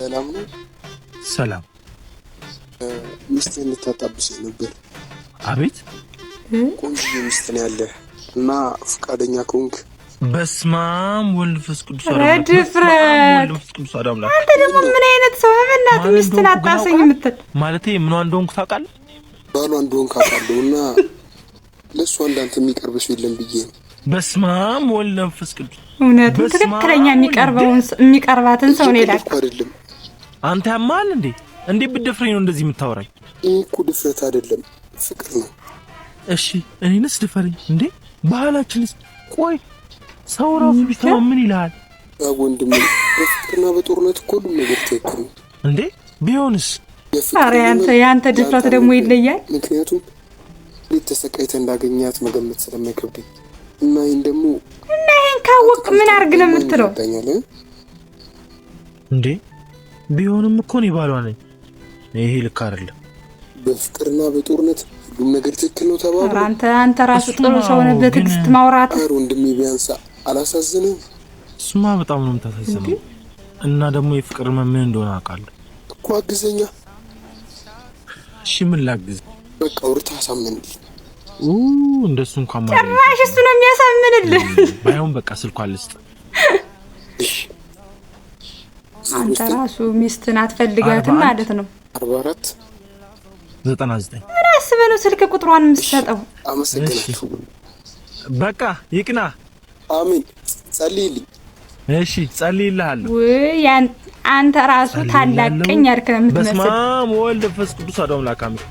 ሰላም ነው። ሰላም ሚስቴን ልታጣብስ ነበር። አቤት ቆንጆ ሚስት ነው ያለህ እና ፈቃደኛ ከሆንክ በስማም ወልድ ፈስ ቅዱስ አዳም አንተ ደግሞ ምን አይነት ሰው በእናትህ ሚስትን አጣብሰኝ የምትል ማለቴ ምን እንደሆንኩ ታውቃለህ? ባሏ እንደሆንክ አውቃለሁና ለእሷ እንዳንተ የሚቀርብ ሰው የለም ብዬ ነው። በስማም ወልድ ፈስ ቅዱስ እውነት ትክክለኛ የሚቀርባትን ሰው ነው ያልኩት አይደለም። አንተ ያማል እንዴ ብትደፍረኝ ነው እንደዚህ የምታወራኝ? እኮ ድፍረት አይደለም ፍቅር ነው። እሺ እኔንስ ድፈረኝ እንዴ? ባህላችንስ ቆይ ሰው ራሱ ቢሰማ ምን ይላል? ወንድሜ በፍቅርና በጦርነት እኮ ሁሉም ነገር ትክክል ነው እንዴ? ቢሆንስ? ኧረ ያንተ ድፍረት ደግሞ ይለያል። ምክንያቱም ተሰቃይተህ እንዳገኛት መገመት ስለማይከብደኝ እና ይሄን ደግሞ ይሄን ካወቅ ምን አርግ ነው የምትለው እንዴ? ቢሆንም እኮ ነው ባሏ ነኝ። ይሄ ልክ አይደለም። በፍቅርና በጦርነት ሁሉም ነገር ትክክል ነው ተባብሎ አንተ ራሱ ጥሩ ሰው ነህ በትዕግስት ማውራት። አረ ወንድሜ ቢያንስ አላሳዝንም? እሱማ በጣም ነው የምታሳዝነው። እና ደግሞ የፍቅር ምን እንደሆነ አውቃለሁ እኮ አግዘኛ። እሺ ምን ላግዝ? በቃ ወርታ አሳምንልኝ። እንደሱ እንኳን ማለት ጭራሽ እሱ ነው የሚያሳምንልህ። ባይሆን በቃ ስልኳን ልስጥ። አንተ ራሱ ሚስትን አትፈልጋትም ማለት ነው። 44 99 ራስ በለው ስልክ ቁጥሯን የምትሰጠው። አመሰግናለሁ። በቃ ይቅና። አሜን። ጸልይልኝ። እሺ ጸልይልሃለሁ። ወይ አንተ ራሱ ታላቅኝ ያልከ የምትመስል በስመ አብ ወወልድ ወመንፈስ ቅዱስ አሐዱ አምላክ አሜን።